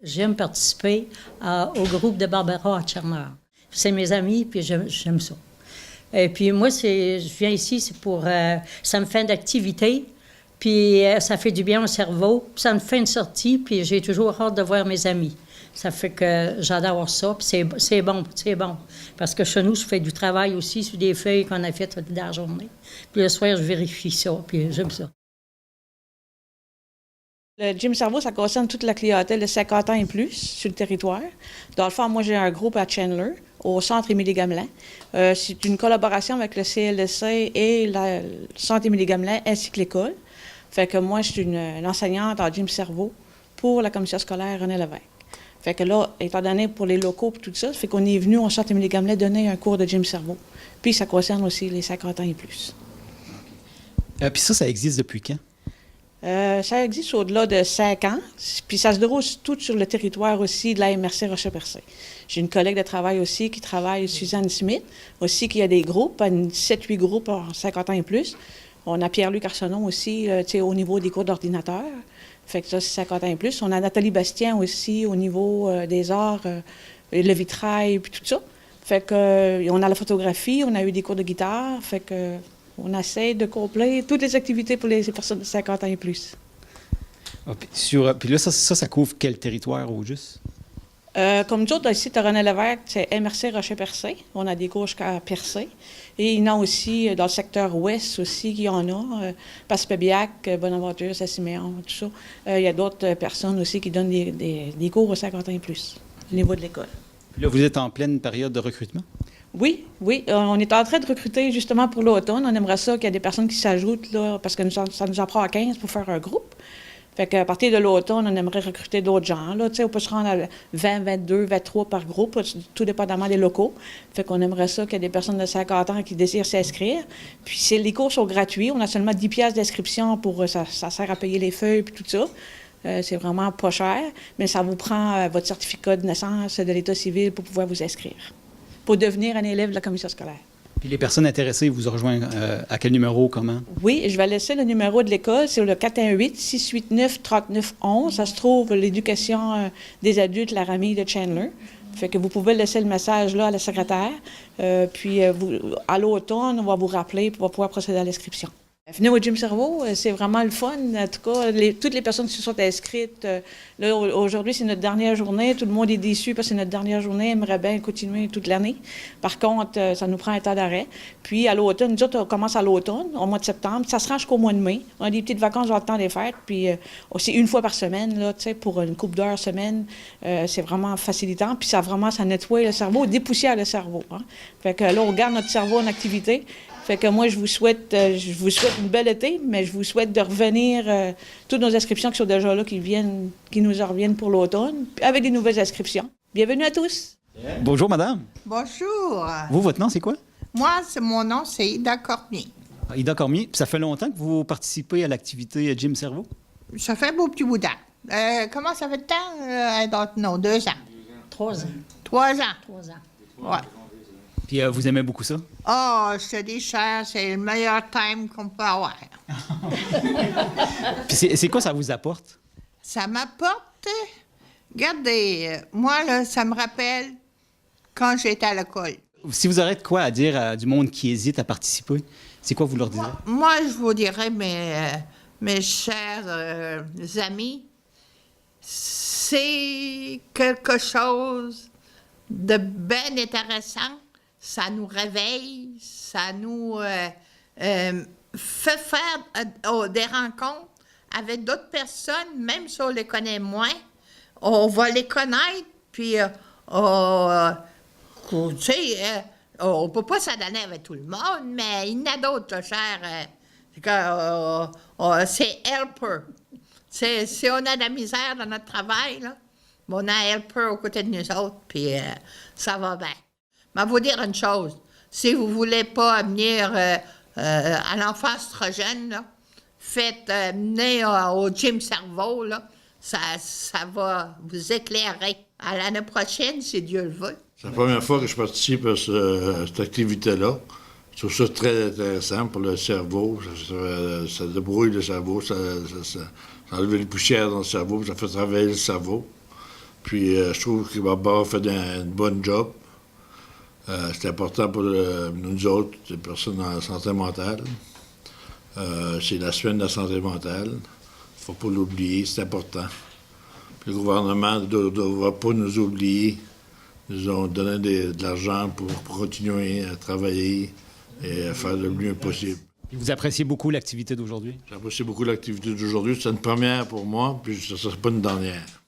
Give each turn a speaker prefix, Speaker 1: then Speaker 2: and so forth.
Speaker 1: J'aime participer au groupe de Barbara à Tchernow. C'est mes amis, puis j'aime ça. Et puis moi, je viens ici, c'est pour... ça me fait d'activité, puis ça fait du bien au cerveau. Puis ça me fait une sortie, puis j'ai toujours hâte de voir mes amis. Ça fait que j'adore ça, puis c'est bon. Parce que chez nous, je fais du travail aussi sur des feuilles qu'on a faites toute la journée. Puis le soir, je vérifie ça, puis j'aime ça.
Speaker 2: Le Gym Cerveau, ça concerne toute la clientèle de 50 ans et plus sur le territoire. Dans le fond, moi, j'ai un groupe à Chandler, au centre Émilie-Gamelin. C'est une collaboration avec le CLSC et le centre Émilie-Gamelin ainsi que l'école. Fait que moi, je suis une enseignante en Gym Cerveau pour la commission scolaire René Lévesque. Fait que là, étant donné pour les locaux et tout ça, fait qu'on est venu au centre Émilie-Gamelin donner un cours de Gym Cerveau. Puis ça concerne aussi les 50 ans et plus.
Speaker 3: Puis ça existe depuis quand?
Speaker 2: Ça existe au-delà de 5 ans, puis ça se déroule tout sur le territoire aussi de la MRC Rocher-Percé. J'ai une collègue de travail aussi qui travaille, Suzanne Smith, aussi qui a des groupes, 7-8 groupes en 50 ans et plus. On a Pierre-Luc Arsenault aussi, au niveau des cours d'ordinateur, fait que ça, c'est 50 ans et plus. On a Nathalie Bastien aussi au niveau des arts, le vitrail, puis tout ça. Fait que on a la photographie, on a eu des cours de guitare, fait que... On essaie de combler toutes les activités pour les personnes de 50 ans et plus.
Speaker 3: Ah, puis là, ça couvre quel territoire au juste?
Speaker 2: Comme nous autres, ici, à René Lévesque, c'est MRC Rocher-Percé. On a des cours jusqu'à Percé. Et il y en a aussi dans le secteur ouest aussi, qu'il y en a. Passepébiac, Bonaventure, Saint-Siméon, tout ça. Il y a d'autres personnes aussi qui donnent des cours aux 50 ans et plus, au niveau de l'école.
Speaker 3: Puis là, vous êtes en pleine période de recrutement?
Speaker 2: Oui. On est en train de recruter justement pour l'automne. On aimerait ça qu'il y ait des personnes qui s'ajoutent, là, parce que ça nous en prend 15 pour faire un groupe. Fait qu'à partir de l'automne, on aimerait recruter d'autres gens. Là. On peut se rendre à 20, 22, 23 par groupe, tout dépendamment des locaux. Fait qu'on aimerait ça qu'il y ait des personnes de 50 ans qui désirent s'inscrire. Puis les cours sont gratuits. On a seulement 10 piastres d'inscription pour ça sert à payer les feuilles et tout ça. C'est vraiment pas cher, mais ça vous prend votre certificat de naissance de l'État civil pour pouvoir vous inscrire, pour devenir un élève de la commission scolaire.
Speaker 3: Puis les personnes intéressées vous rejoignent à quel numéro, comment?
Speaker 2: Oui, je vais laisser le numéro de l'école, c'est le 418-689-3911. Ça se trouve l'éducation des adultes Laramie de Chandler. Fait que vous pouvez laisser le message là à la secrétaire. Puis à l'automne, on va vous rappeler pour pouvoir procéder à l'inscription. Venez au Gym Cerveau, c'est vraiment le fun. En tout cas, toutes les personnes qui se sont inscrites, là, aujourd'hui, c'est notre dernière journée. Tout le monde est déçu parce que c'est notre dernière journée. On aimerait bien continuer toute l'année. Par contre, ça nous prend un temps d'arrêt. Puis, à l'automne, nous autres, on commence à l'automne, au mois de septembre. Ça se rend jusqu'au mois de mai. On a des petites vacances dans le temps des fêtes. Puis, aussi une fois par semaine, là, pour une couple d'heures semaine. C'est vraiment facilitant. Puis, ça nettoie le cerveau, dépoussière le cerveau. Hein. Fait que là, on garde notre cerveau en activité. Fait que moi, je vous souhaite une belle été, mais je vous souhaite de revenir, toutes nos inscriptions qui sont déjà là, qui nous en reviennent pour l'automne, avec des nouvelles inscriptions. Bienvenue à tous.
Speaker 3: Bonjour, madame.
Speaker 4: Bonjour.
Speaker 3: Vous, votre nom, c'est quoi?
Speaker 4: Moi, mon nom, c'est Ida Cormier.
Speaker 3: Ida Cormier. Puis ça fait longtemps que vous participez à l'activité Gym Cerveau?
Speaker 4: Ça fait un beau petit bout de temps. Comment ça fait de temps? Non, 2 ans.
Speaker 1: 3 ans.
Speaker 4: 3 ans.
Speaker 1: 3 ans.
Speaker 4: Ouais.
Speaker 3: Puis vous aimez beaucoup ça?
Speaker 4: Oh, je te dis, cher, c'est le meilleur time qu'on peut avoir.
Speaker 3: Puis c'est quoi ça vous apporte?
Speaker 4: Ça m'apporte... Regardez, moi, là, ça me rappelle quand j'étais à l'école.
Speaker 3: Si vous aurez de quoi à dire à du monde qui hésite à participer, c'est quoi vous leur direz?
Speaker 4: Moi, je vous dirais, mes chers amis, c'est quelque chose de bien intéressant. Ça nous réveille, ça nous fait faire des rencontres avec d'autres personnes, même si on les connaît moins. On va les connaître, puis tu sais, on ne peut pas s'adonner avec tout le monde, mais il y en a d'autres, cher. C'est helper. Si on a de la misère dans notre travail, là, on a un helper aux côtés de nous autres, puis ça va bien. Mais vous dire une chose, si vous ne voulez pas venir à l'enfance trop jeune, là, faites venir au Gym Cerveau, là, ça va vous éclairer. À l'année prochaine, si Dieu le veut.
Speaker 5: C'est la première fois que je participe à cette activité-là. Je trouve ça très intéressant pour le cerveau. Ça débrouille le cerveau, ça enlève les poussières dans le cerveau, ça fait travailler le cerveau. Puis je trouve que Barbara fait un bon job. C'est important pour nous autres, les personnes en santé mentale. C'est la semaine de la santé mentale. Il ne faut pas l'oublier, c'est important. Puis le gouvernement ne doit pas nous oublier. Ils nous ont donné de l'argent pour continuer à travailler et à faire le mieux possible.
Speaker 3: Vous appréciez beaucoup l'activité d'aujourd'hui?
Speaker 5: J'apprécie beaucoup l'activité d'aujourd'hui. C'est une première pour moi, puis ce ne sera pas une dernière.